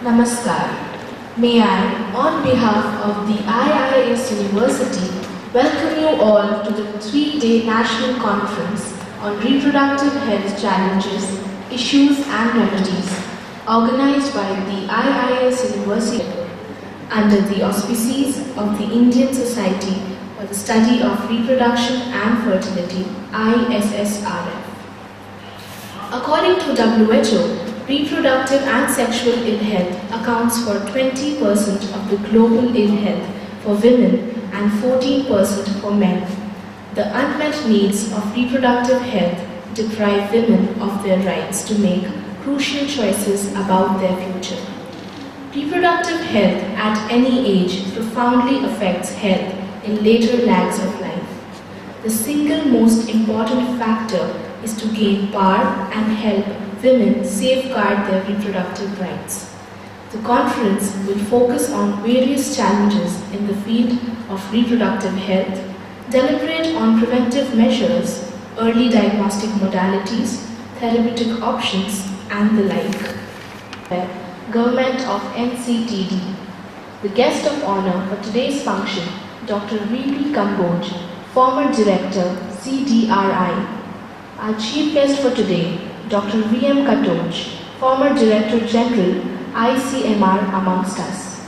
Namaskar. May I, on behalf of the IIS University, welcome you all to the 3-day National Conference on Reproductive Health Challenges, Issues and Remedies, organized by the IIS University under the auspices of the Indian Society for the Study of Reproduction and Fertility, ISSRF. According to WHO, reproductive and sexual ill health accounts for 20% of the global ill health for women and 14% for men. The unmet needs of reproductive health deprive women of their rights to make crucial choices about their future. Reproductive health at any age profoundly affects health in later lags of life. The single most important factor is to gain power and help women safeguard their reproductive rights. The conference will focus on various challenges in the field of reproductive health, deliberate on preventive measures, early diagnostic modalities, therapeutic options, and the like. Government of NCTD. The guest of honor for today's function, Dr. V.P. Kamboj, former Director, CDRI. Our chief guest for today, Dr. V.M. Katoj, former Director General, ICMR, amongst us.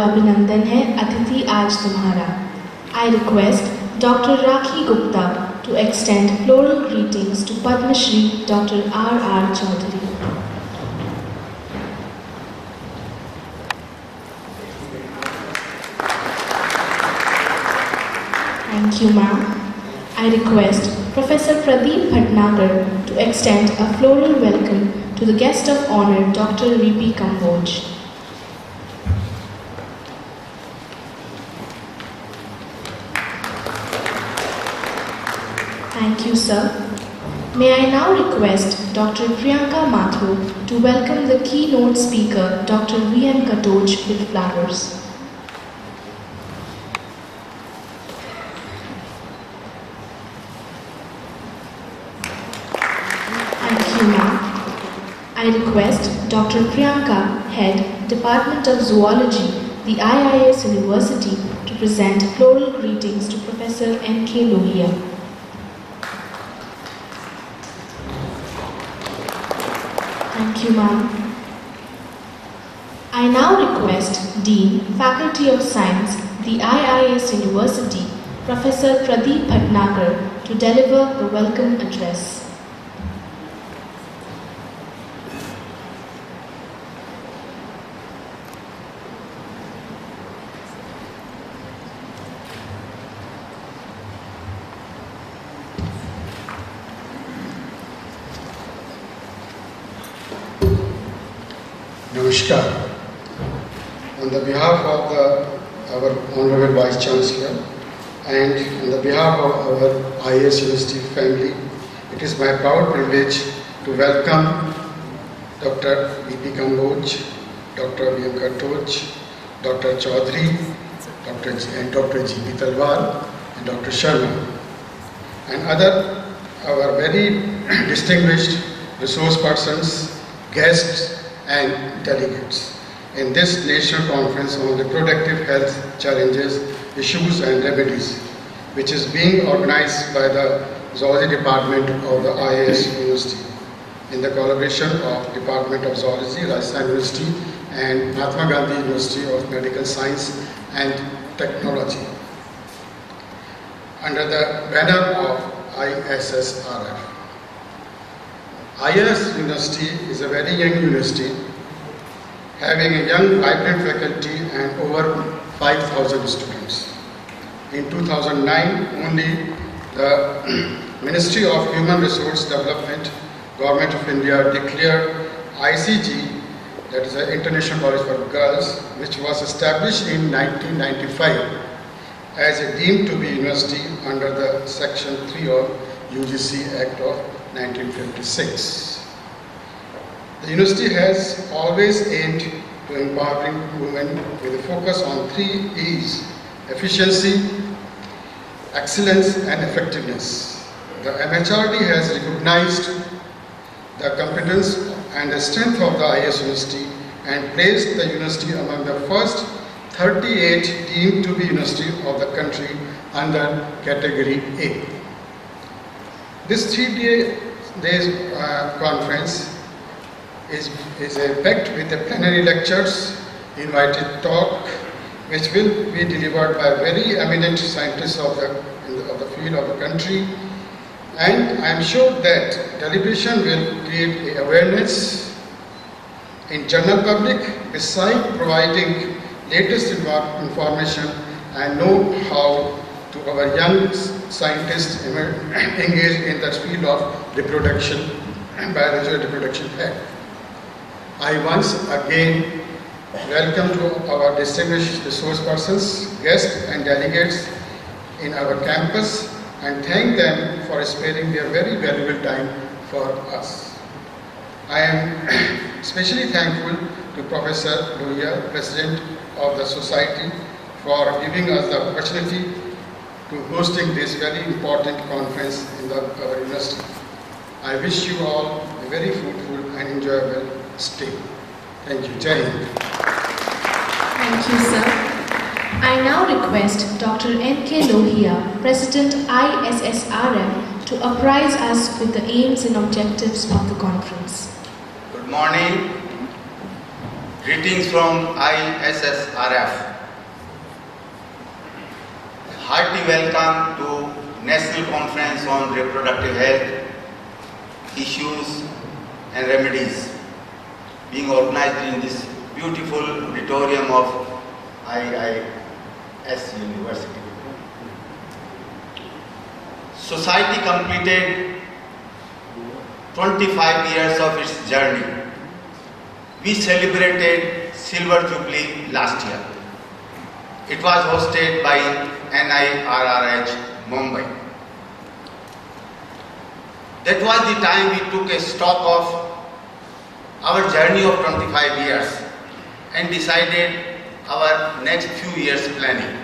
अभिनंदन है अतिथि आज तुम्हारा. I request Dr. Rakhi Gupta to extend floral greetings to Padma Shri Dr. R.R. Chaudhary. Thank you, ma'am. I request Professor Pradeep Bhatnagar to extend a floral welcome to the guest of honor, Dr. V.P. Kamboj. Thank you, sir. May I now request Dr. Priyanka Mathur to welcome the keynote speaker, Dr. V.N. Katoj, with flowers. Thank you, ma'am. I request Dr. Priyanka, Head, Department of Zoology, the IIS University, to present floral greetings to Professor N.K. Lohia. Thank you, ma'am. I now request Dean, Faculty of Science, the IIS University, Professor Pradeep Bhatnagar, to deliver the welcome address. Namaskar. On the behalf of our Honorable Vice Chancellor and on the behalf of our IIS University family, it is my proud privilege to welcome Dr. V.P. Kamboj, Dr. V.M. Katoj, Dr. Chaudhary, Dr. G.P. Talwar and Dr. Sharma and other our very distinguished resource persons, guests and delegates in this national conference on reproductive health challenges, issues and remedies, which is being organized by the Zoology Department of the IIS University in the collaboration of Department of Zoology, Rajasthan University and Mahatma Gandhi University of Medical Science and Technology under the banner of ISSRF. IIS University is a very young university having a young vibrant faculty and over 5,000 students. In 2009 only the Ministry of Human Resource Development, Government of India declared ICG, that is the International College for Girls, which was established in 1995 as a deemed to be university under the Section 3 of UGC Act of 1956. The university has always aimed to empowering women with a focus on 3 E's: efficiency, excellence and effectiveness. The MHRD has recognized the competence and the strength of the IIS University and placed the university among the first 38 deemed to be university of the country under category A. This 3 days conference is packed with the plenary lectures, invited talk, which will be delivered by very eminent scientists of the field of the country, and I am sure that deliberation will create awareness in general public, besides providing latest information and know-how to our young scientists engaged in the field of reproduction and biological reproduction health. I once again welcome to our distinguished resource persons, guests and delegates in our campus and thank them for sparing their very valuable time for us. I am especially thankful to Professor Lohia, President of the Society, for giving us the opportunity to hosting this very important conference in our university. I wish you all a very fruitful and enjoyable stay. Thank you. Jai Hind. Thank you, sir. I now request Dr. N.K. Lohia, President ISSRM, to apprise us with the aims and objectives of the conference. Good morning. Greetings from ISSRF. hearty welcome to National Conference on Reproductive Health Issues and Remedies being organized in this beautiful auditorium of IIS University. Society completed 25 years of its journey. We celebrated Silver Jubilee last year. It was hosted by NIRRH Mumbai. That was the time we took a stock of our journey of 25 years and decided our next few years planning.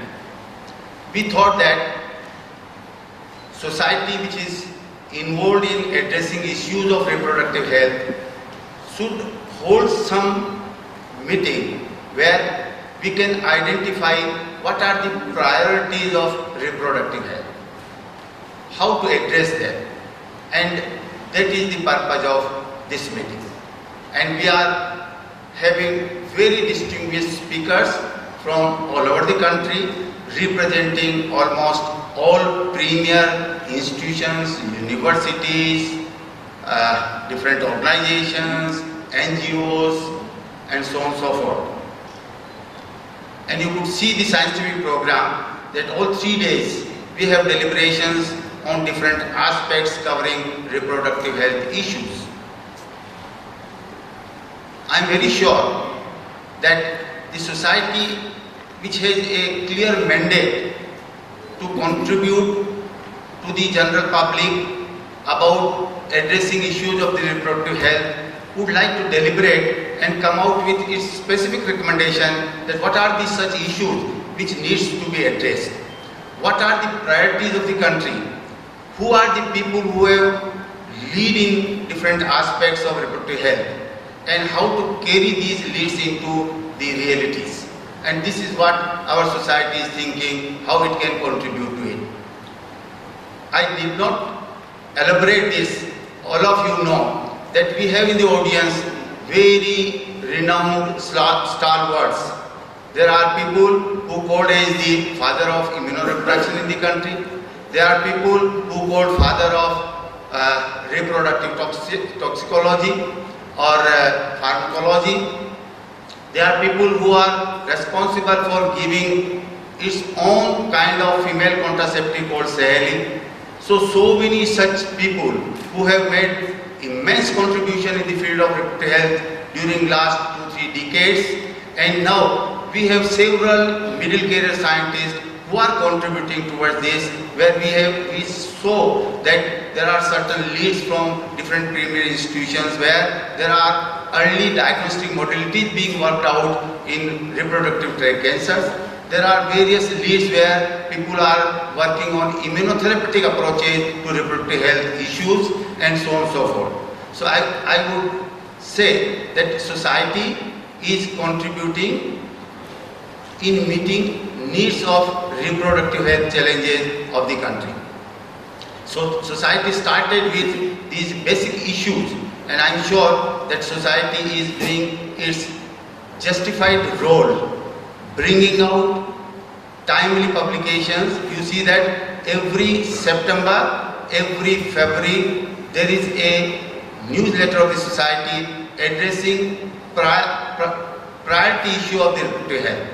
We thought that society which is involved in addressing issues of reproductive health should hold some meeting where we can identify what are the priorities of reproductive health, how to address them, and that is the purpose of this meeting. And we are having very distinguished speakers from all over the country representing almost all premier institutions, universities, different organizations, NGOs, and so on and so forth. And you could see the scientific program that all 3 days we have deliberations on different aspects covering reproductive health issues. I am very sure that the society which has a clear mandate to contribute to the general public about addressing issues of the reproductive health would like to deliberate and come out with its specific recommendation that what are the such issues which needs to be addressed, what are the priorities of the country, who are the people who have lead in different aspects of reproductive health, and how to carry these leads into the realities. And this is what our society is thinking, how it can contribute to it. I did not elaborate this. All of you know that we have in the audience very renowned stalwarts. There are people who called as the father of immunoreproduction in the country. There are people who called father of reproductive toxicology or pharmacology. There are people who are responsible for giving its own kind of female contraceptive called Sahelin. So many such people who have made immense contribution in the field of reproductive health during last 2-3 decades, and now we have several middle career scientists who are contributing towards this, where we saw that there are certain leads from different premier institutions where there are early diagnostic modalities being worked out in reproductive tract cancers. There are various leads where people are working on immunotherapeutic approaches to reproductive health issues and so on and so forth. So I would say that society is contributing in meeting needs of reproductive health challenges of the country. So society started with these basic issues, and I am sure that society is doing its justified role, bringing out timely publications. You see that every September, every February, there is a newsletter of the society addressing priority issue of the reproductive health.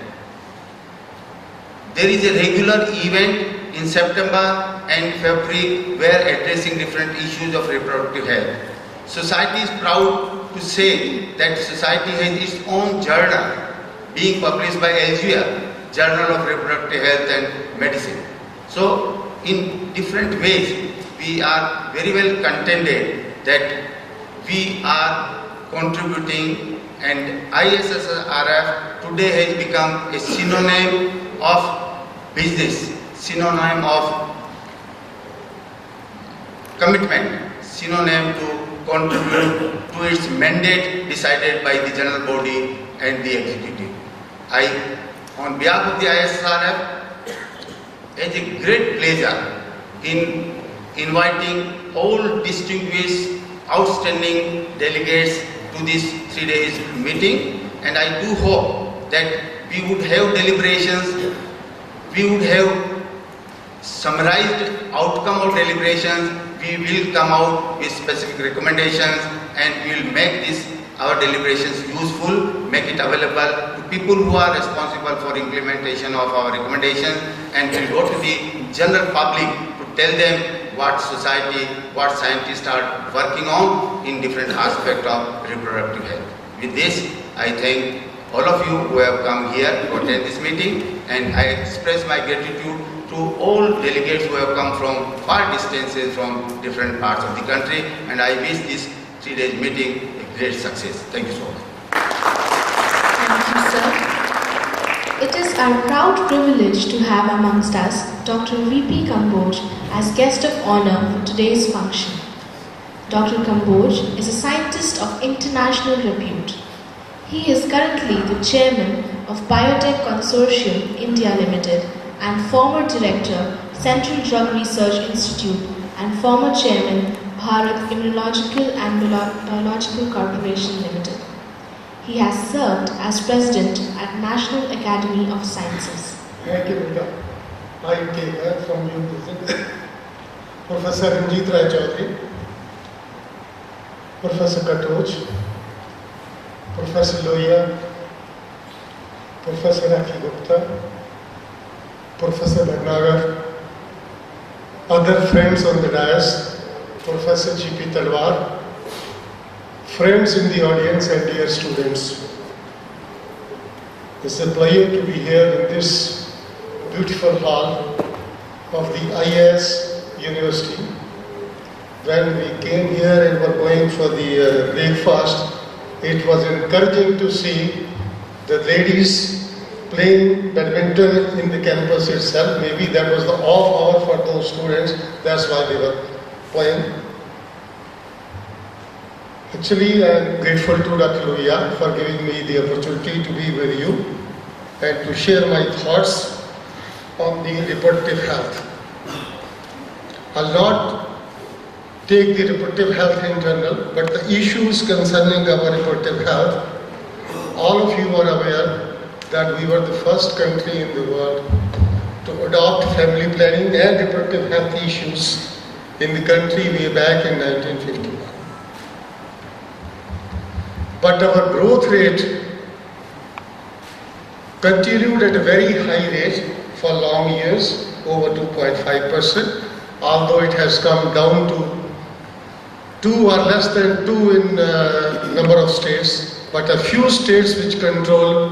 There is a regular event in September and February where addressing different issues of reproductive health. Society is proud to say that society has its own journal being published by Elsevier, Journal of Reproductive Health and Medicine. So in different ways we are very well contented that we are contributing, and ISSRF today has become a synonym of business, synonym of commitment, synonym to contribute to its mandate decided by the general body and the executive. I, on behalf of the ISSRF, it's a great pleasure in inviting all distinguished, outstanding delegates to this 3 days meeting, and I do hope that we would have deliberations, we would have summarized outcome of deliberations, we will come out with specific recommendations, and we will make our deliberations useful, make it available to people who are responsible for implementation of our recommendations, and will go to the general public to tell them what society, what scientists are working on in different aspects of reproductive health. With this, I thank all of you who have come here to attend this meeting, and I express my gratitude to all delegates who have come from far distances from different parts of the country, and I wish this 3-day meeting a great success. Thank you so much. Thank you, sir. It is our proud privilege to have amongst us Dr. V.P. Kamboj as guest of honor for today's function. Dr. Kamboj is a scientist of international repute. He is currently the chairman of Biotech Consortium India Limited and former director, Central Drug Research Institute, and former chairman, Bharat Immunological and Biological Corporation Limited. He has served as president at National Academy of Sciences. Thank you, Rita. I take that from you, Professor Ranjit Rai Chaudhary, Professor Katoj, Professor Loya, Professor Rakhi Gupta, Professor Bhatnagar, other friends on the dais, Professor G.P. Talwar, friends in the audience and dear students. It's a pleasure to be here in this beautiful hall of the IIS University. When we came here and were going for the breakfast, it was encouraging to see the ladies playing badminton in the campus itself. Maybe that was the off hour for those students, that's why they were playing. Actually, I am grateful to Dr. Loya for giving me the opportunity to be with you and to share my thoughts on the reproductive health. I'll not take the reproductive health in general, but the issues concerning our reproductive health, all of you are aware that we were the first country in the world to adopt family planning and reproductive health issues in the country way back in 1951. But our growth rate continued at a very high rate for long years, over 2.5%, although it has come down to 2 or less than 2 in number of states, but a few states which control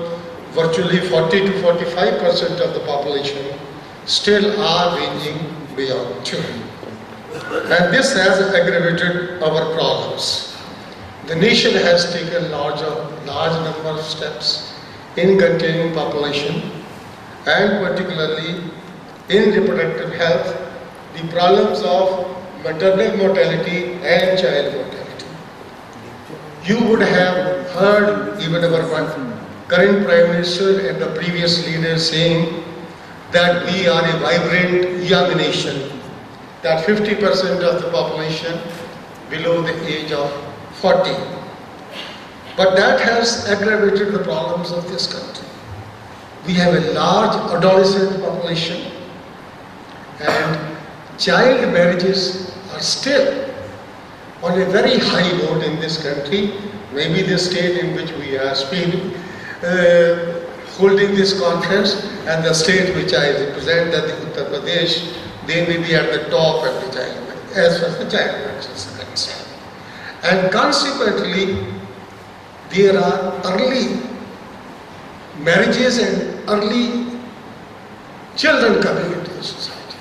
virtually 40 to 45% of the population still are ranging beyond children. And this has aggravated our problems. The nation has taken large number of steps in containing population and particularly in reproductive health, the problems of maternal mortality and child mortality. You would have heard even our current Prime Minister and the previous leaders saying that we are a vibrant young nation, that 50% of the population below the age of 40. But that has aggravated the problems of this country. We have a large adolescent population and child marriages are still on a very high note in this country. Maybe the state in which we are speaking, holding this conference, and the state which I represent, that the Uttar Pradesh, they may be at the top of the child marriage, as far as the child marriage is concerned. And consequently, there are early marriages and early children coming into the society.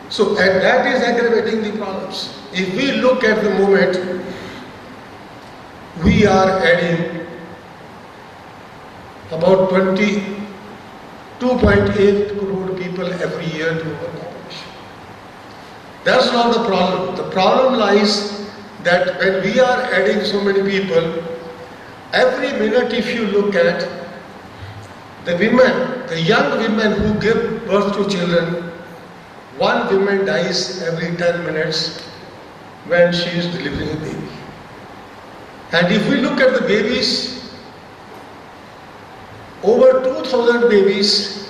So, and that is aggravating the problems. If we look at the moment, we are adding about 22.8 crore people every year to our population. That's not the problem. The problem lies that when we are adding so many people, every minute if you look at the women, the young women who give birth to children, one woman dies every 10 minutes when she is delivering a baby. And if we look at the babies, over 2,000 babies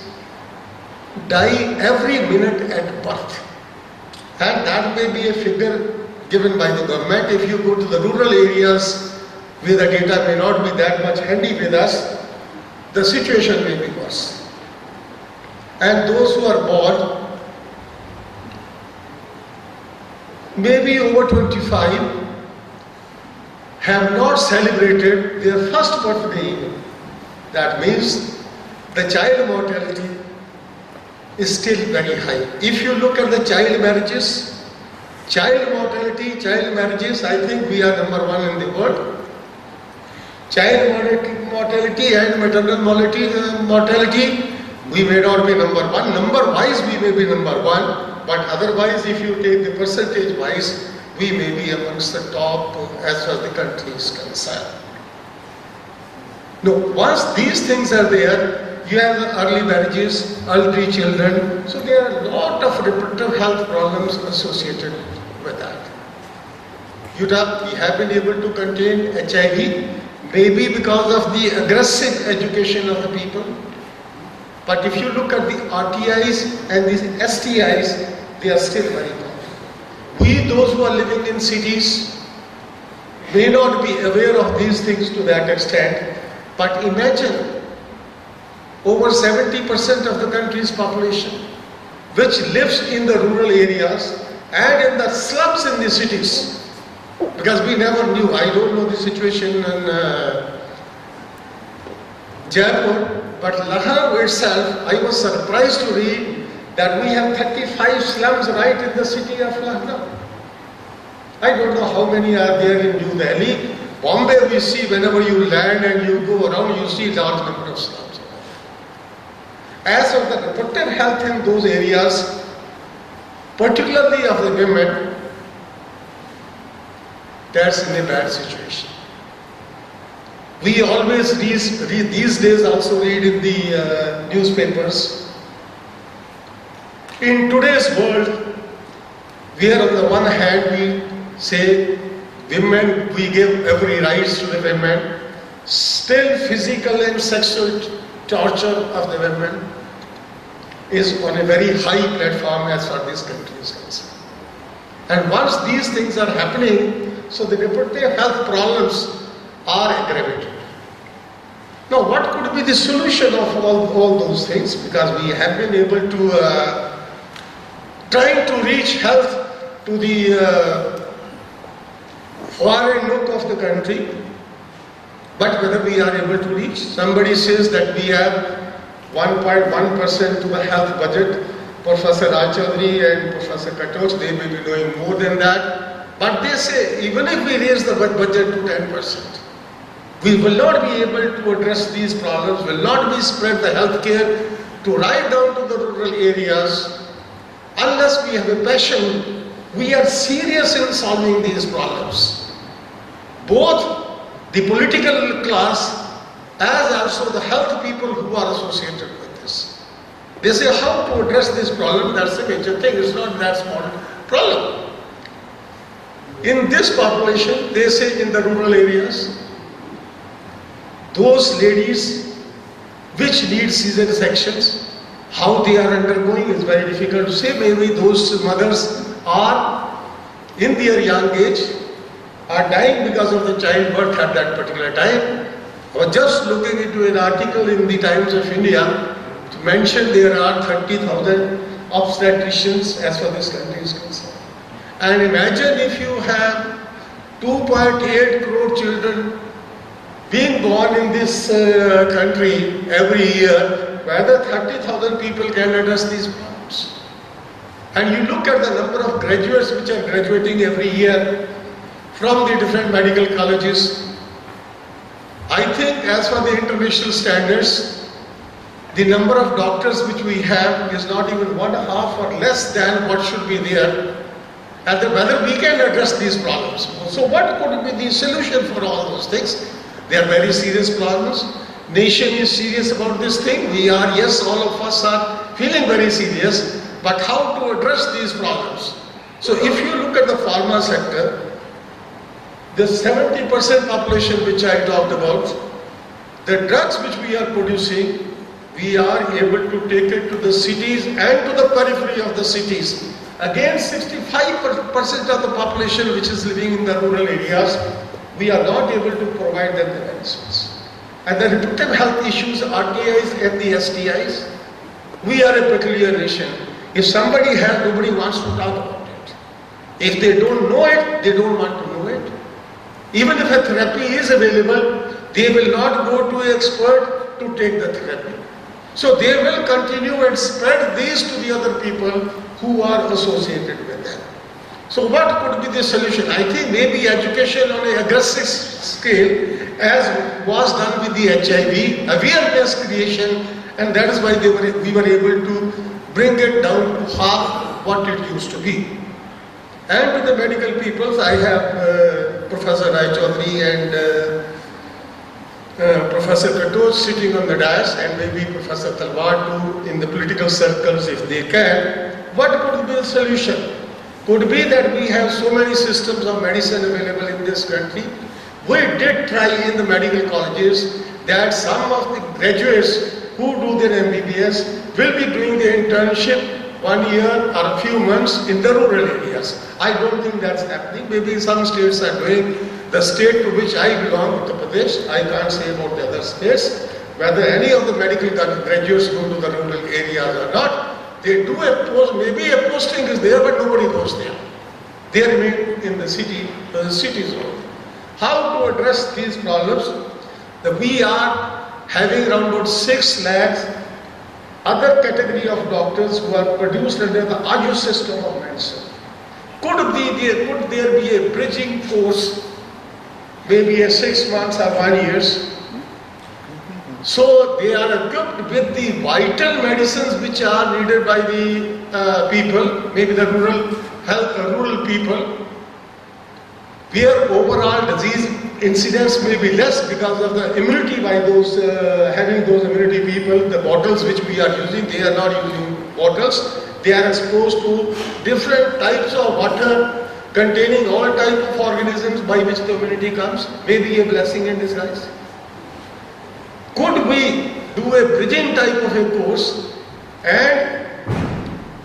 die every minute at birth. And that may be a figure given by the government. If you go to the rural areas where the data may not be that much handy with us, the situation may be worse. And those who are born, maybe over 25, have not celebrated their first birthday even. That means the child mortality is still very high. If you look at the child marriages, child mortality, child marriages, I think we are number one in the world. Child mortality and maternal mortality, we may not be number one. Number-wise, we may be number one, but otherwise, if you take the percentage-wise, we may be amongst the top as far as the country is concerned. No, once these things are there, you have early marriages, early children, so there are a lot of reproductive health problems associated with that. We have been able to contain HIV, maybe because of the aggressive education of the people. But if you look at the RTIs and the STIs, they are still very common. We, those who are living in cities, may not be aware of these things to that extent, but imagine over 70% of the country's population, which lives in the rural areas and in the slums in the cities. Because we never knew, I don't know the situation in Jaipur, but Lucknow itself, I was surprised to read that we have 35 slums right in the city of Lucknow. I don't know how many are there in New Delhi. Bombay we see whenever you land and you go around, you see large number of slums. As for the reproductive health in those areas, particularly of the women, that's in a bad situation. We always read these days also read in the newspapers. In today's world, where on the one hand we say women, we give every rights to the women, still physical and sexual torture of the women is on a very high platform as far as this country is concerned. And once these things are happening, so the reproductive health problems are aggravated. Now, what could be the solution of all those things? Because we have been able to trying to reach health to the far and nook of the country, but whether we are able to reach, somebody says that we have 1.1% to the health budget. Professor Raj Chaudhary and Professor Katoch, they may be doing more than that, but they say even if we raise the budget to 10%, we will not be able to address these problems, will not be spread the health care to right down to the rural areas unless we have a passion. We are serious in solving these problems. Both the political class as also the health people who are associated with this. They say how to address this problem, that's a major thing, it's not that small problem. In this population, they say in the rural areas, those ladies which need caesarean sections, how they are undergoing is very difficult to say. Maybe those mothers are in their young age, are dying because of the childbirth at that particular time. I was just looking into an article in the Times of India to mention there are 30,000 obstetricians as far as this country is concerned. And imagine if you have 2.8 crore children being born in this country every year, whether 30,000 people can address these problems. And you look at the number of graduates which are graduating every year from the different medical colleges. I think as for the international standards, the number of doctors which we have is not even 1/2 or less than what should be there, and whether we can address these problems. So what could be the solution for all those things? They are very serious problems. Nation is serious about this thing. We are, yes, all of us are feeling very serious, but how to address these problems? So if you look at the pharma sector, the 70% population which I talked about, the drugs which we are producing, we are able to take it to the cities and to the periphery of the cities. Again, 65% of the population which is living in the rural areas, we are not able to provide them the medicines. And the reproductive health issues, RTIs and the STIs, we are a peculiar nation. If somebody has, nobody wants to talk about it. If they don't know it, they don't want to know it. Even if a therapy is available, they will not go to an expert to take the therapy. So they will continue and spread these to the other people who are associated with them. So what could be the solution? I think maybe education on an aggressive scale, as was done with the HIV, awareness creation, and that is why we were able to bring it down to half what it used to be. And with the medical peoples, I have Professor Rai Chaudhary and Professor Katoch sitting on the dais, and maybe Professor Talwar too in the political circles if they can. What could be the solution? Could be that we have so many systems of medicine available in this country. We did try in the medical colleges that some of the graduates who do their MBBS will be doing the internship 1 year or a few months in the rural areas. I don't think that's happening. Maybe some states are doing. The state to which I belong, Uttar Pradesh, I can't say about the other states, whether any of the medical graduates go to the rural areas or not. They do a post, maybe a posting is there, but nobody goes there. They remain in the city zone. How to address these problems? We are having around about 6 lakhs other category of doctors who are produced under the AJU system of medicine. Could there be a bridging course, maybe a 6 months or 1 year? So they are equipped with the vital medicines which are needed by the people, maybe the rural people, where overall disease incidence may be less because of the immunity by those having those immunity people. The bottles which we are using, they are not using bottles. They are exposed to different types of water containing all types of organisms by which the immunity comes. Maybe a blessing in disguise. Could we do a bridging type of a course and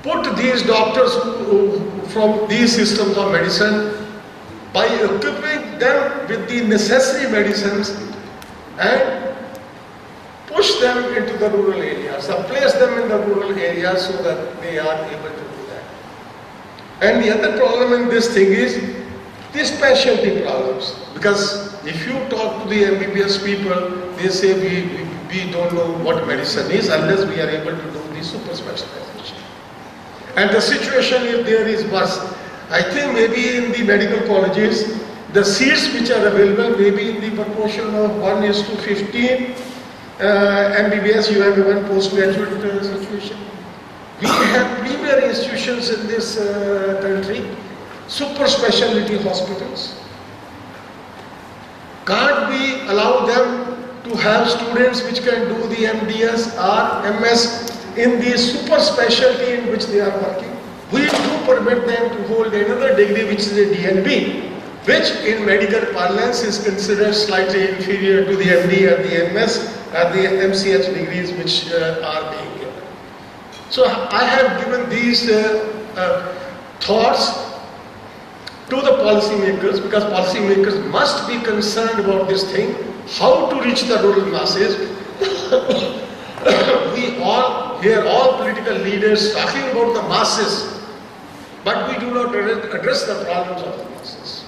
put these doctors from these systems of medicine by equipping them with the necessary medicines and push them into the rural areas, or place them in the rural areas so that they are able to do that. And the other problem in this thing is the specialty problems. Because if you talk to the MBBS people, they say we don't know what medicine is unless we are able to do the super specialization. And the situation if there is worse. I think maybe in the medical colleges, the seats which are available may be in the proportion of 1:15. MBBS, you have one postgraduate situation. We have premier institutions in this country, super specialty hospitals. Can't we allow them to have students which can do the MDS or MS in the super specialty in which they are working? We do permit them to hold another degree which is a DNB, which in medical parlance is considered slightly inferior to the MD or the MS or the MCH degrees which are being given. So I have given these thoughts to the policymakers, because policymakers must be concerned about this thing, how to reach the rural masses. We all hear all political leaders talking about the masses, but we do not address the problems of the masses.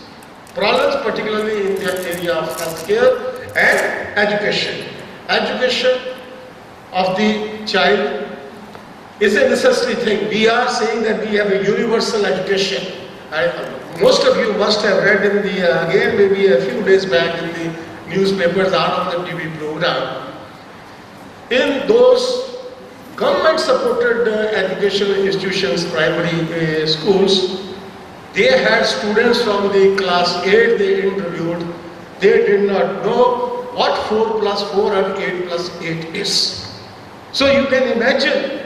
Problems particularly in the area of healthcare and education. Education of the child is a necessary thing. We are saying that we have a universal education. Most of you must have read in the, again maybe a few days back in the newspapers or on the TV program, in those government-supported educational institutions, primary schools, they had students from the class 8 they interviewed. They did not know what 4 plus 4 and 8 plus 8 is. So you can imagine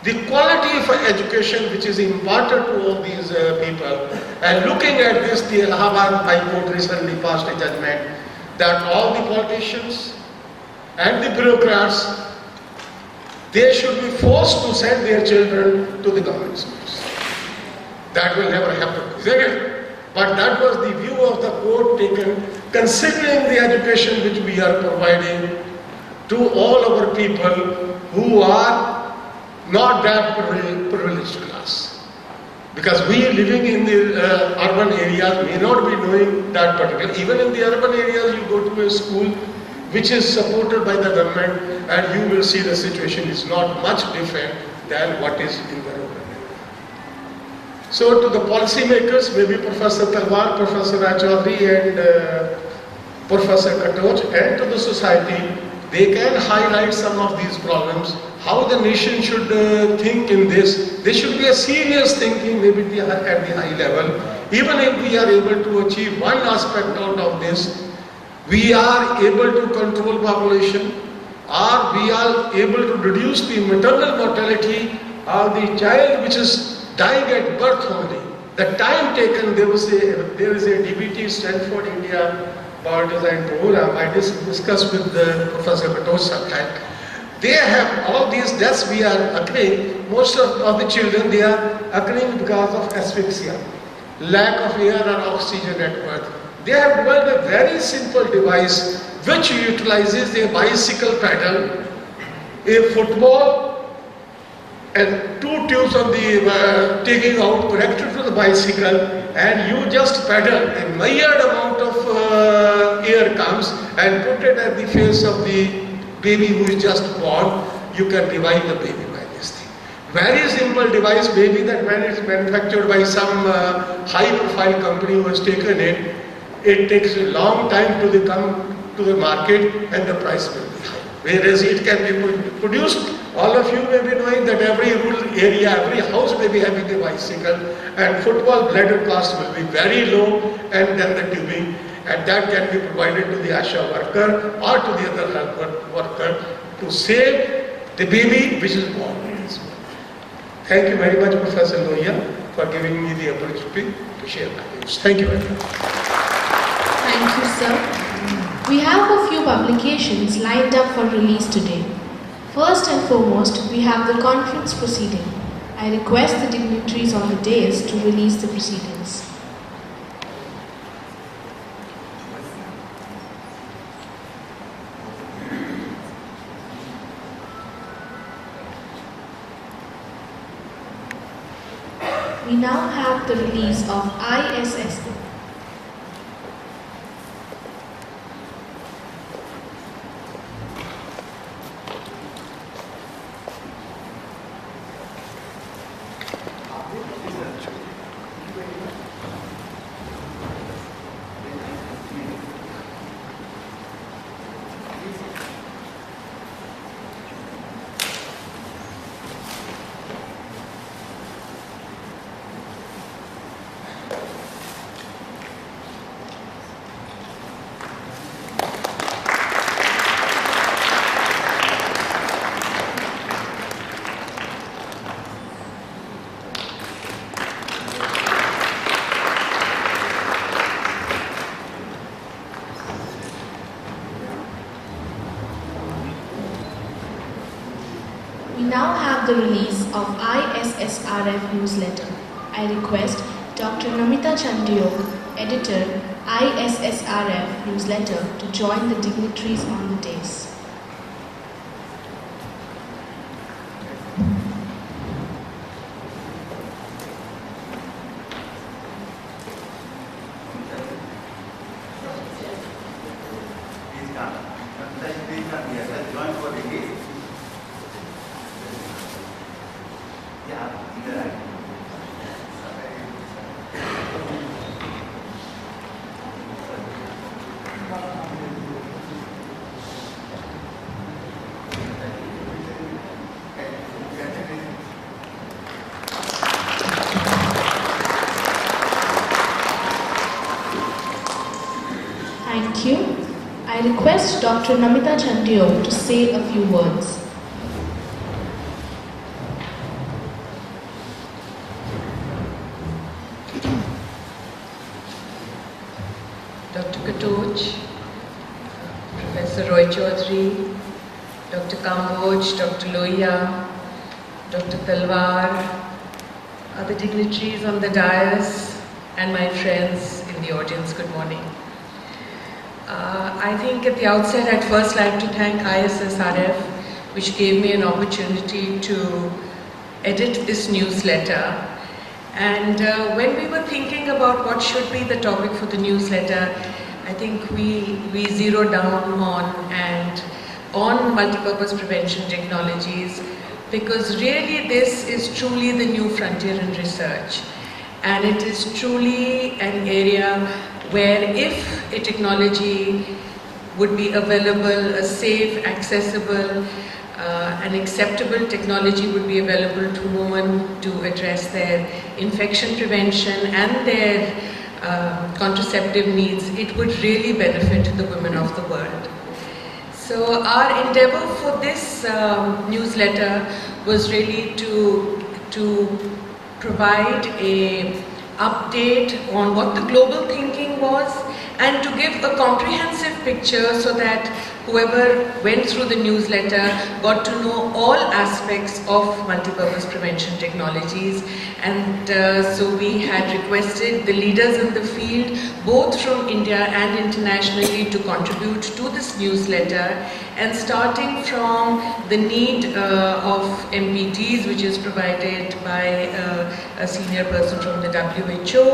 the quality of education which is imparted to all these people. And looking at this, the Allahabad High Court recently passed a judgment that all the politicians and the bureaucrats they should be forced to send their children to the government schools. That will never happen, isn't it? But that was the view of the court taken, considering the education which we are providing to all our people who are not that privileged class. Because we living in the urban areas may not be knowing that particular. Even in the urban areas, you go to a school which is supported by the government, and you will see the situation is not much different than what is in the rural area. So to the policymakers, maybe Professor Talwar, Professor Raichaudhary and Professor Katoch, and to the society, they can highlight some of these problems, how the nation should think in this. There should be a serious thinking maybe at the high level. Even if we are able to achieve one aspect out of this, we are able to control population, or we are able to reduce the maternal mortality or the child which is dying at birth only. The time taken, there is a DBT, Stanford India Biodesign Program. I discussed with Professor Katoch sometime. They have all these deaths we are occurring, most of the children, they are occurring because of asphyxia, lack of air or oxygen at birth. They have developed a very simple device which utilizes a bicycle pedal, a football, and two tubes on the taking out connected to the bicycle, and you just pedal. A myriad amount of air comes and put it at the face of the baby who is just born. You can revive the baby by this thing. Very simple device, maybe that when it's manufactured by some high-profile company who has taken it, it takes a long time to come to the market and the price will be high. Whereas it can be produced, all of you may be knowing that every rural area, every house may be having a bicycle, and football bladder cost will be very low, and then the tubing, and that can be provided to the ASHA worker or to the other health worker to save the baby which is born. Thank you very much, Professor Lohia, for giving me the opportunity to share my views. Thank you very much. Thank you, sir. We have a few publications lined up for release today. First and foremost, we have the conference proceeding. I request the dignitaries on the dais to release the proceedings. We now have the release of ISS. We now have the release of ISSRF newsletter. I request Dr. Namita Chandiok, editor, ISSRF newsletter, to join the dignitaries on the dais. Thank you. I request Dr. Namita Chandiok to say a few words. Dr. Katoch, Professor Raichaudhary, Dr. Kamboj, Dr. Lohia, Dr. Talwar, other dignitaries on the dais, and my friends in the audience, good morning. I think at the outset I'd first like to thank ISSRF, which gave me an opportunity to edit this newsletter. And when we were thinking about what should be the topic for the newsletter, I think we zeroed down on multipurpose prevention technologies, because really this is truly the new frontier in research. And it is truly an area where if a technology would be available, a safe, accessible, an acceptable technology would be available to women to address their infection prevention and their contraceptive needs, it would really benefit the women of the world. So our endeavor for this newsletter was really to provide an update on what the global thinking was and to give a comprehensive picture so that whoever went through the newsletter got to know all aspects of multipurpose prevention technologies. And so we had requested the leaders in the field, both from India and internationally, to contribute to this newsletter. And starting from the need of MPTs, which is provided by a senior person from the WHO,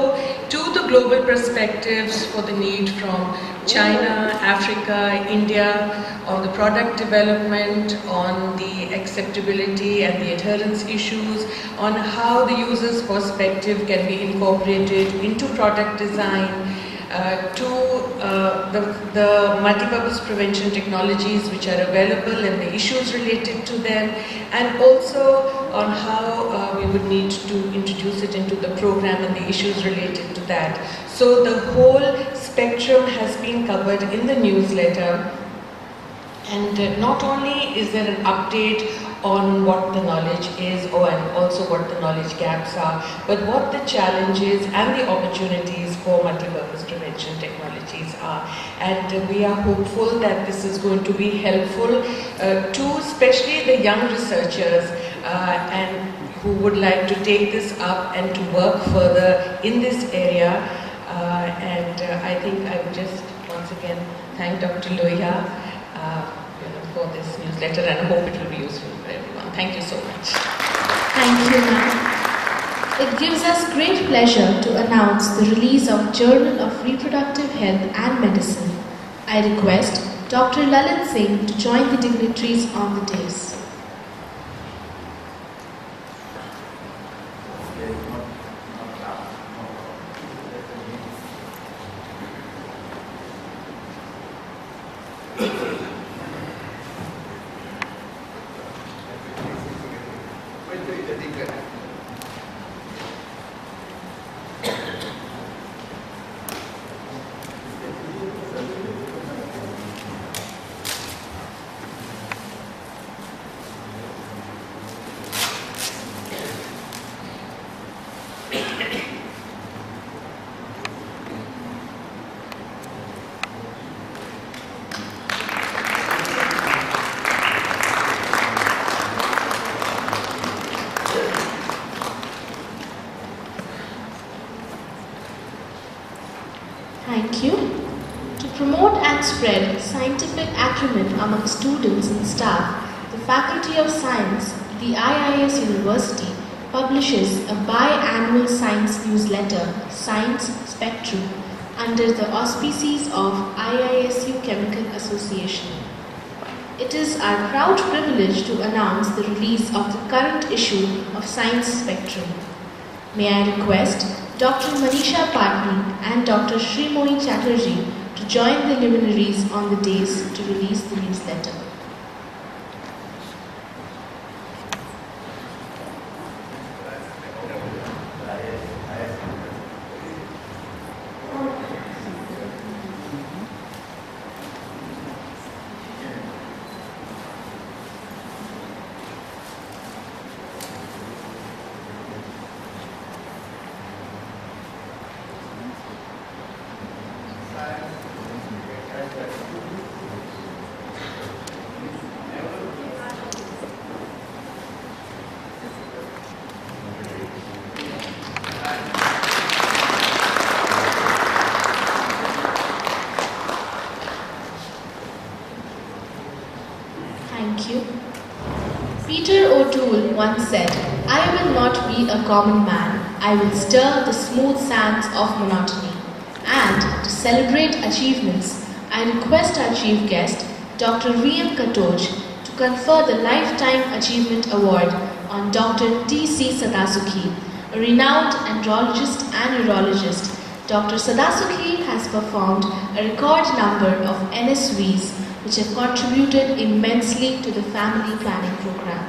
to the global perspectives for the need from China, Africa, India, on the product development, on the acceptability and the adherence issues, on how the user's perspective can be incorporated into product design, to the multipurpose prevention technologies which are available and the issues related to them, and also on how we would need to introduce it into the program and the issues related to that. So the whole spectrum has been covered in the newsletter, and not only is there an update on what the knowledge is and also what the knowledge gaps are, but what the challenges and the opportunities for multipurpose prevention technologies are. And we are hopeful that this is going to be helpful to especially the young researchers and who would like to take this up and to work further in this area. I think I would just once again thank Dr. Lohia for this newsletter, and I hope it will be useful for everyone. Thank you so much. Thank you, ma'am. It gives us great pleasure to announce the release of Journal of Reproductive Health and Medicine. I request Dr. Lalit Singh to join the dignitaries on the dais. Thank you. To promote and spread scientific acumen among students and staff, the Faculty of Science, the IIS University, publishes a biannual science newsletter, Science Spectrum, under the auspices of IISU Chemical Association. It is our proud privilege to announce the release of the current issue of Science Spectrum. May I request Dr. Manisha Patni and Dr. Srimohi Chatterjee to join the luminaries on the dais to release the newsletter. Thank you. Peter O'Toole once said, "I will not be a common man, I will stir the smooth sands of monotony." And to celebrate achievements, I request our chief guest, Dr. V.M. Katoj, to confer the Lifetime Achievement Award on Dr. T.C. Sadasuki, a renowned andrologist and urologist. Dr. Sadasuki has performed a record number of NSVs which have contributed immensely to the family planning program.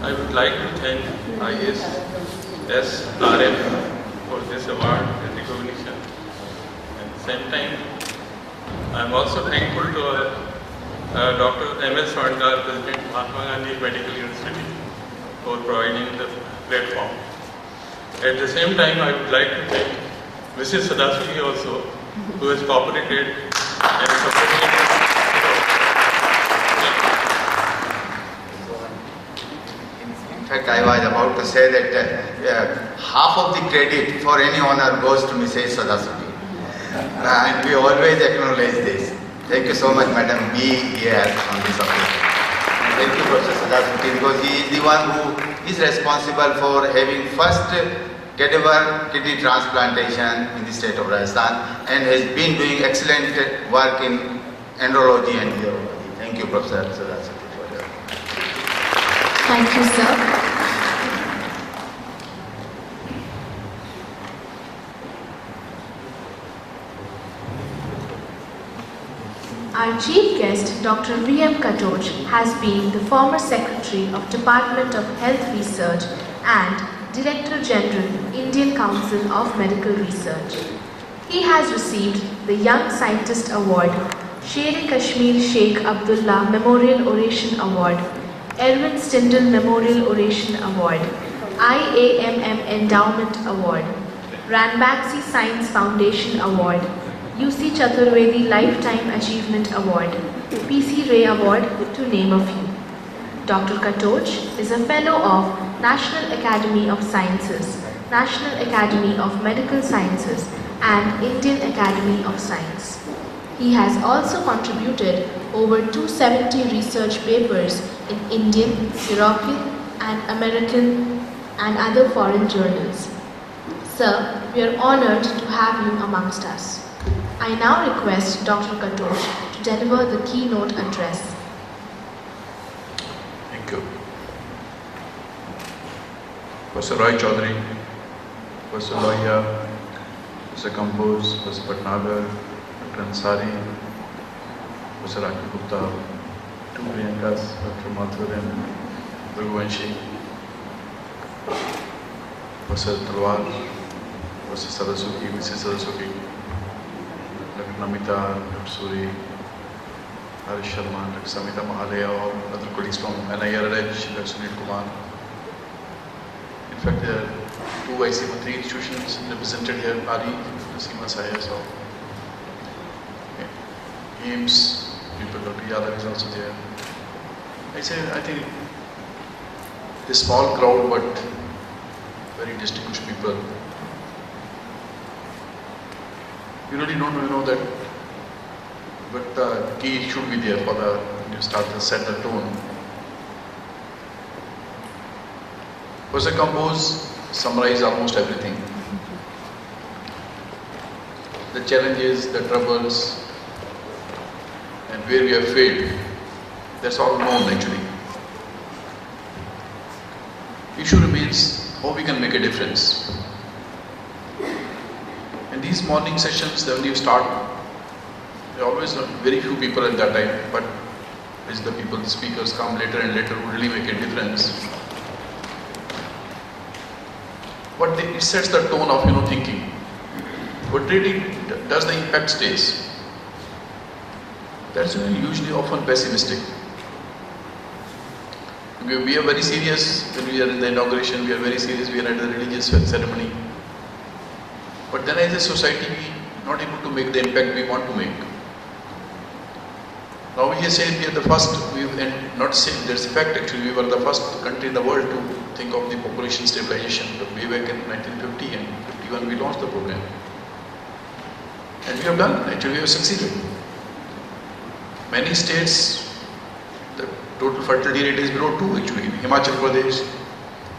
I would like to thank ISSRF for this award and recognition. At the same time, I am also thankful to Dr. M.S. Swarnkar, President Mahatma Gandhi Medical University, for providing the platform. At the same time, I would like to thank Mrs. Sadasuki also, who has cooperated and supported. In fact, I was about to say that half of the credit for any honor goes to Mrs. Sadasuki. And we always acknowledge this. Thank you so much, Madam B. here on this occasion. Thank you, Professor Sadasuki, because he is the one who is responsible for having first cadaver kidney transplantation in the state of Rajasthan and has been doing excellent work in andrology and urology. Thank you, Professor Sadasuki. Thank you, sir. Our chief guest, Dr. V.M. Katoj, has been the former Secretary of Department of Health Research and Director General, Indian Council of Medical Research. He has received the Young Scientist Award, Sher-e-Kashmir Sheikh Abdullah Memorial Oration Award, Erwin Stindl Memorial Oration Award, IAMM Endowment Award, Ranbaxy Science Foundation Award, UC Chaturvedi Lifetime Achievement Award, PC Ray Award, to name a few. Dr. Katoj is a Fellow of National Academy of Sciences, National Academy of Medical Sciences, and Indian Academy of Science. He has also contributed over 270 research papers in Indian, European, and American and other foreign journals. Sir, we are honored to have you amongst us. I now request Dr. Katoj to deliver the keynote address. Thank you. Professor Roy Chaudhary, Professor Lohia, Professor Compose, Professor Patnagar, Dr. Ansari, Professor Rakhi Gupta, two Priyankas, Dr. Mathur and Raghuvanshi, Professor Talwar, Professor Sadasuki, Mrs. Sadasuki, Dr. Namita, Dr. Suri, Harish Sharma, Dr. Samita Mahalaya, or other colleagues from NIRH, Dr. Sunil Kumar. In fact, there are two ICMA 3 institutions represented here, ARI, ICMA SIS, or AIMS, people, Dr. Yadav is also there. I think this small crowd, but very distinguished people. You really don't know that, but the key should be there for the, when you start to set the tone. Professor Compose summarized almost everything. the challenges, the troubles, and where we have failed, that's all known actually. Issue remains how we can make a difference. In these morning sessions, when you start, there are always very few people at that time, but as the people, the speakers come later and later who really make a difference. But it sets the tone of thinking. What really does the impact stays. That's usually often pessimistic. We are very serious when we are in the inauguration, we are very serious, we are at the religious ceremony. But then as a society, we are not able to make the impact we want to make. Now we say we are the first, and not say, there's a fact actually, we were the first country in the world to think of the population stabilization way back in 1950 and 51 we launched the program. And we have done, actually we have succeeded. Many states, the total fertility rate is below 2 actually. Himachal Pradesh,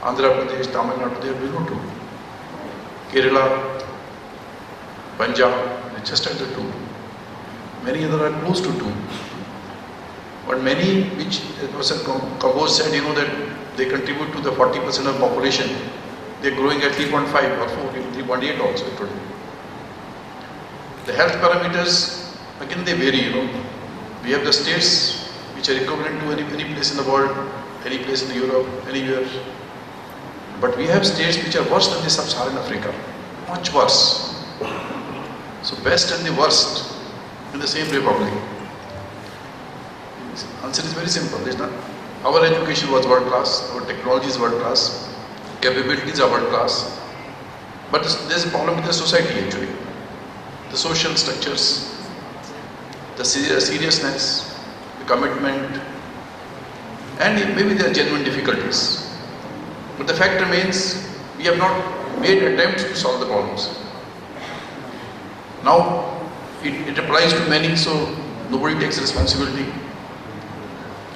Andhra Pradesh, Tamil Nadu, they are below 2. Kerala, Punjab, they are just under 2. Many others are close to 2. But many, which Professor Kabos said, that they contribute to the 40% of population. They are growing at 3.5 or 4, 3.8 also today. The health parameters, again they vary, We have the states which are equivalent to any place in the world, any place in Europe, anywhere. But we have states which are worse than the sub-Saharan Africa, much worse. So best and the worst in the same republic. The answer is very simple. It's not, our education was world class, our technology is world class, capabilities are world class. But there's a problem with the society actually. The social structures, the seriousness, the commitment, and maybe there are genuine difficulties. But the fact remains, we have not made attempts to solve the problems. Now, it applies to many, so nobody takes responsibility.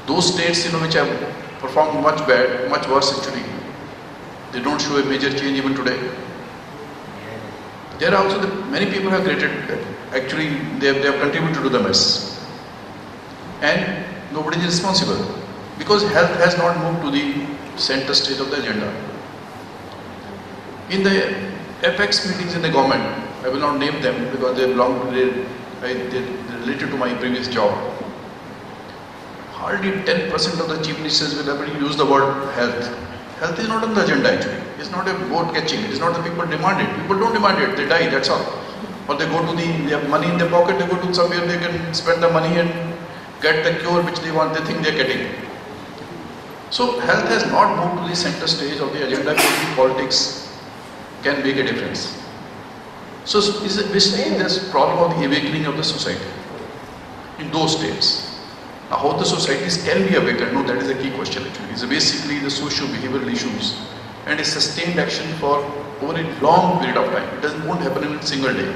Those states, which have performed much worse actually, they don't show a major change even today. There are also many people have created, actually they have contributed to the mess. And nobody is responsible because health has not moved to the center stage of the agenda. In the apex meetings in the government, I will not name them because they they're related to my previous job. Hardly 10% of the chief ministers will ever use the word health. Health is not on the agenda actually. It's not a vote catching. It's not the people demand it. People don't demand it. They die, that's all. Or they go to they have money in their pocket, they go to somewhere they can spend the money and get the cure which they want, they think they're getting. So health has not moved to the center stage of the agenda because politics can make a difference. So we're seeing this problem of the awakening of the society in those states. Now how the societies can be awakened, no, that is a key question actually. It's basically the socio-behavioral issues and a sustained action for over a long period of time. It won't happen in a single day.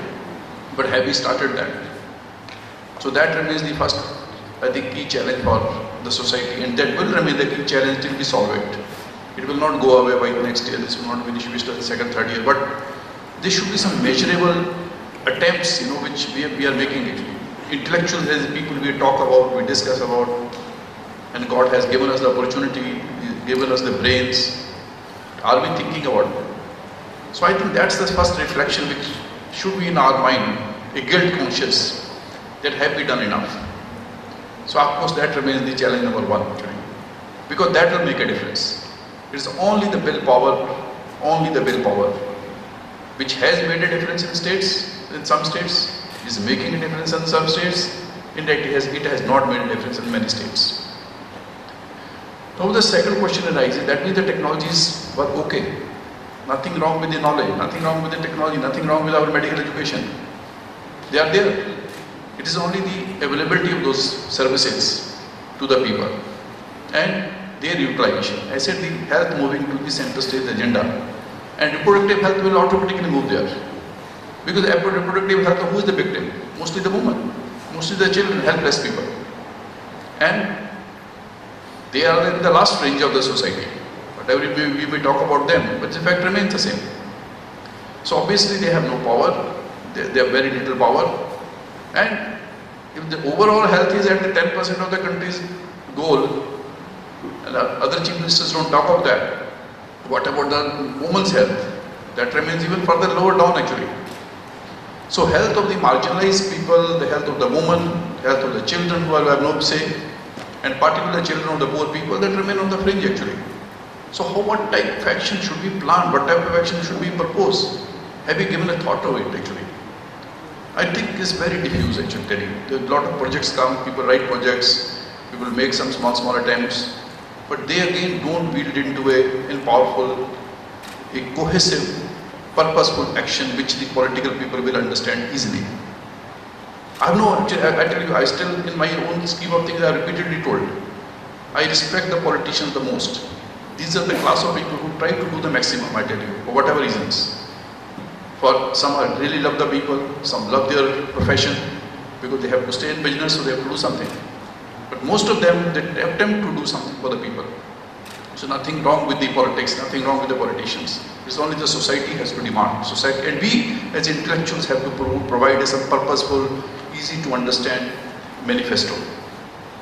But have we started that? So that remains the first, I think, key challenge for the society, and that will remain the key challenge till we solve it. It will not go away by next year, this will not be the second, third year, but there should be some measurable attempts, which we are making it. Intellectuals as people we talk about, we discuss about, and God has given us the opportunity, given us the brains. Are we thinking about it? So I think that's the first reflection which should be in our mind, a guilt conscious, that have we done enough? So of course that remains the challenge number one actually, because that will make a difference. It's only the willpower, which has made a difference in some states, is making a difference in some states, in that it has not made a difference in many states. Now the second question arises, that means the technologies were okay. Nothing wrong with the knowledge, nothing wrong with the technology, nothing wrong with our medical education. They are there. It is only the availability of those services to the people and their utilization. I said the health moving to the center stage agenda, and reproductive health will automatically move there. Because reproductive health, who is the victim? Mostly the woman, mostly the children, helpless people. And they are in the last fringe of the society. Whatever we may talk about them, but the fact remains the same. So obviously they have no power, They have very little power. And if the overall health is at the 10% of the country's goal, and other chief ministers don't talk of that, what about the woman's health? That remains even further lower down actually. So health of the marginalized people, the health of the woman, health of the children who have no say, and particular children of the poor people, that remain on the fringe actually. So what type of action should be planned? What type of action should be proposed? Have you given a thought to it actually? I think it's very diffuse actually telling you. There are a lot of projects come, people write projects, people make some small attempts, but they again don't build into a powerful, a cohesive, purposeful action which the political people will understand easily. I have no, actually, I tell you, I still, in my own scheme of things, I have repeatedly told, I respect the politicians the most. These are the class of people who try to do the maximum, I tell you, for whatever reasons. For some really love the people, some love their profession, because they have to stay in business, so they have to do something. But most of them, they attempt to do something for the people. So nothing wrong with the politics, nothing wrong with the politicians. It's only the society has to demand. Society, and we as intellectuals have to provide us a purposeful, easy to understand manifesto.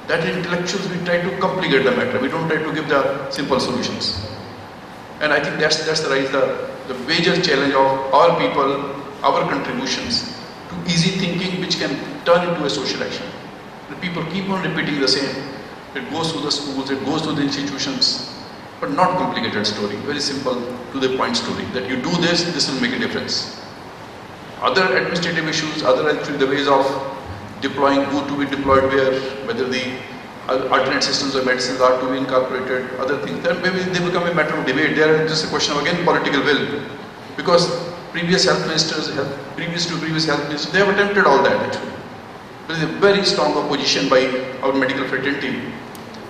That intellectuals, we try to complicate the matter. We don't try to give the simple solutions. And I think that's the major challenge of our people, our contributions to easy thinking which can turn into a social action. The people keep on repeating the same. It goes to the schools, it goes to the institutions, but not complicated story, very simple to the point story, that you do this, this will make a difference. Other administrative issues, other actually the ways of deploying, who to be deployed where, whether the alternate systems of medicines are to be incorporated, other things, then maybe they become a matter of debate. They are just a question of, again, political will. Because previous health ministers, previous health ministers, they have attempted all that actually. There is a very strong opposition by our medical fraternity,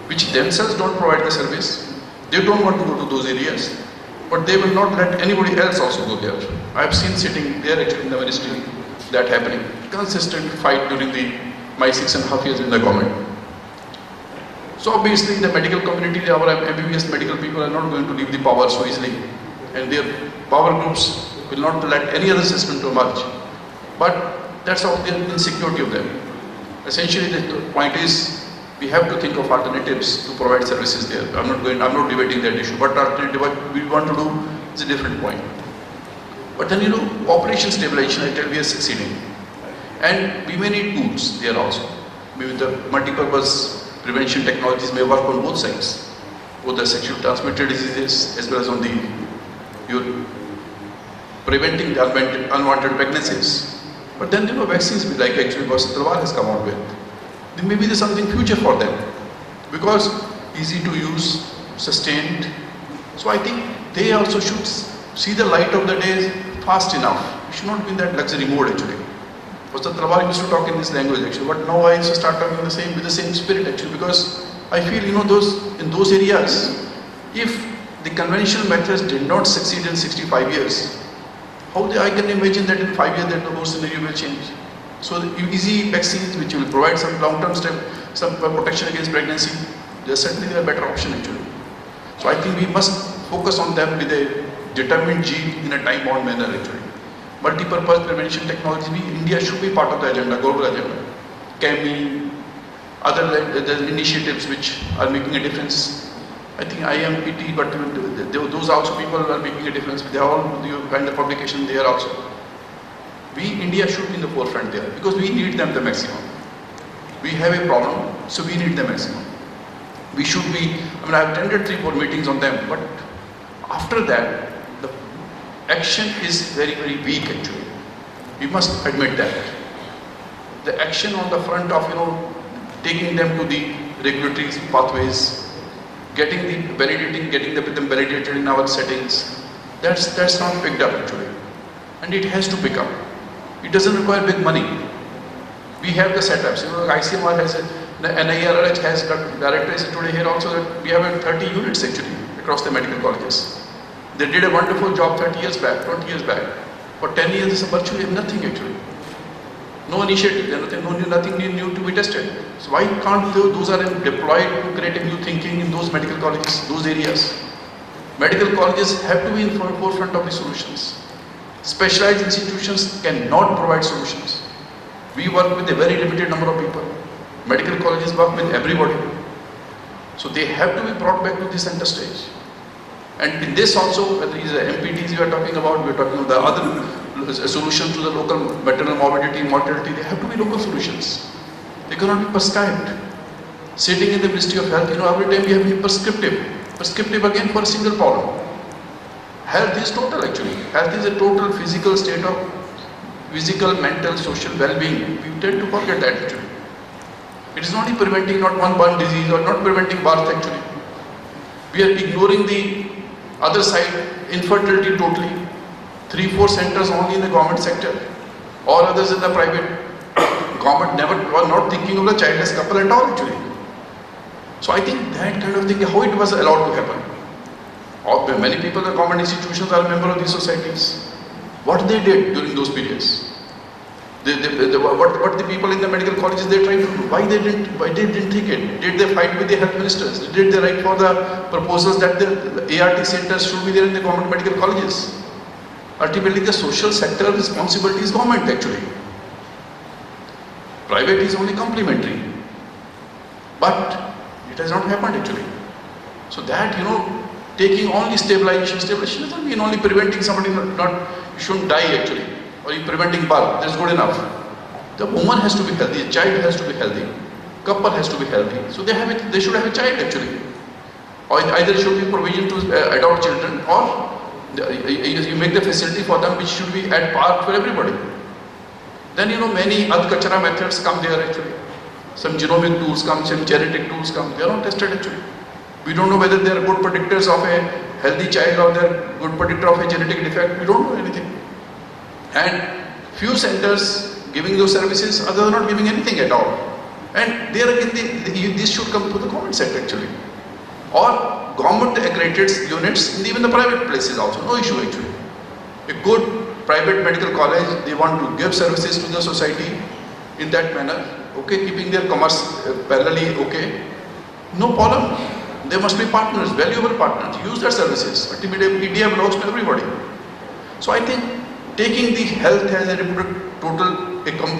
which themselves don't provide the service. They don't want to go to those areas, but they will not let anybody else also go there. I have seen sitting there actually in the ministry, that happening. Consistent fight during my 6.5 years in the government. So obviously the medical community, our MBBS medical people are not going to leave the power so easily, and their power groups will not let any other system to emerge. But that's how the insecurity of them. Essentially the point is, we have to think of alternatives to provide services there. I'm not debating that issue, but alternative, what we want to do is a different point. But then, operation stabilization, I tell you, we are succeeding. And we may need tools there also. Maybe the multi-purpose prevention technologies may work on both sides, both the sexually transmitted diseases as well as on you're preventing the unwanted pregnancies. But then, vaccines like actually what Talwar has come out with. Maybe there's something future for them, because easy to use, sustained. So I think they also should see the light of the day fast enough. We should not be in that luxury mode actually. Because the Talwar used to talk in this language actually, but now I used to start talking with the same spirit actually, because I feel in those areas, if the conventional methods did not succeed in 65 years, I can imagine that in 5 years that the whole scenario will change. So the easy vaccines which will provide some long-term some protection against pregnancy, they are certainly a better option actually. So I think we must focus on them with a determined zeal in a time-bound manner actually. Multi-purpose prevention technology, India should be part of the agenda, global agenda. CAMI, other initiatives which are making a difference. I think IMPT, but those also people are making a difference. They are all, you find the publication there also. India should be in the forefront there, because we need them the maximum. We have a problem, so we need the maximum. We should be, I've attended 3-4 meetings on them, but after that, the action is very, very weak actually. We must admit that. The action on the front of, taking them to the regulatory pathways, getting them validated in our settings, that's not picked up actually. And it has to pick up. It doesn't require big money. We have the setups. ICMR has it, the NIRLH has, the director is today here also, that we have 30 units actually across the medical colleges. They did a wonderful job 30 years back, 20 years back. For 10 years, it's virtually nothing actually. No initiative, nothing new to be tested. So why can't those are deployed to create a new thinking in those medical colleges, those areas? Medical colleges have to be in the forefront of the solutions. Specialized institutions cannot provide solutions. We work with a very limited number of people. Medical colleges work with everybody. So they have to be brought back to the center stage. And in this also, whether it is MPTs we are talking about, we are talking about the other solutions to the local maternal morbidity and mortality, they have to be local solutions. They cannot be prescribed. Sitting in the Ministry of Health, every time we have been prescriptive again for a single problem. Health is total actually. Health is a total physical state of physical, mental, social well-being. We tend to forget that actually. It is not preventing not one disease or not preventing birth actually. We are ignoring the other side, infertility totally. 3-4 centers only in the government sector, all others in the private. Government never was not thinking of the childless couple at all actually. So I think that kind of thing, how it was allowed to happen. Many people in the government institutions are a member of these societies. What they did during those periods? What the people in the medical colleges they tried to do? Why they didn't take it? Did they fight with the health ministers? Did they write for the proposals that the ART centers should be there in the government medical colleges? Ultimately, the social sector responsibility is government actually. Private is only complementary. But it has not happened actually. So that, taking only stabilization doesn't mean only preventing somebody you shouldn't die actually, or you preventing birth, that's good enough. The woman has to be healthy, the child has to be healthy, couple has to be healthy. So they should have a child actually. Or either it should be provision to adopt children, or you make the facility for them which should be at par for everybody. Then many Adh-Kachra methods come there actually. Some genomic tools come, some genetic tools come, they are not tested actually. We don't know whether they are good predictors of a healthy child or they are good predictor of a genetic defect, we don't know anything. And few centers giving those services, others are not giving anything at all. And there again, this should come to the government sector actually. Or government accredited units in even the private places also, no issue actually. A good private medical college, they want to give services to the society in that manner, okay, keeping their commerce parallelly okay, no problem. There must be partners, valuable partners, use their services. Ultimately, India belongs to everybody. So I think taking the health as a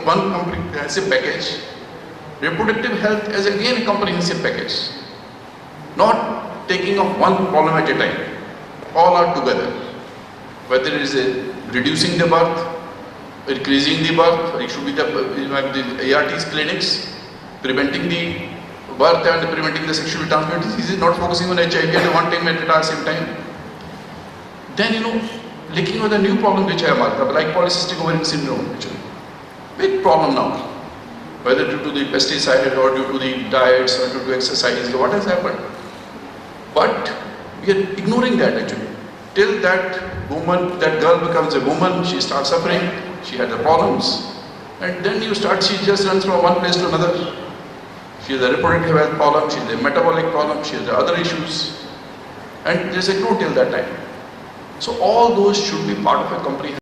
one comprehensive package, reproductive health as again a comprehensive package, not taking of one problem at a time, all are together. Whether it is reducing the birth, increasing the birth, or it should be the ARTs clinics, preventing the birth and preventing the sexually transmitted diseases, not focusing on HIV at one time at the same time. Then looking at the new problem which I have marked up, like polycystic ovarian syndrome actually. Big problem now. Whether due to the pesticide or due to the diets or due to exercise, what has happened. But we are ignoring that actually. Till that woman, that girl becomes a woman, she starts suffering, she has the problems. And then she just runs from one place to another. She has a reproductive health problem, she has a metabolic problem, she has the other issues. And there is a no till that time. So all those should be part of a comprehensive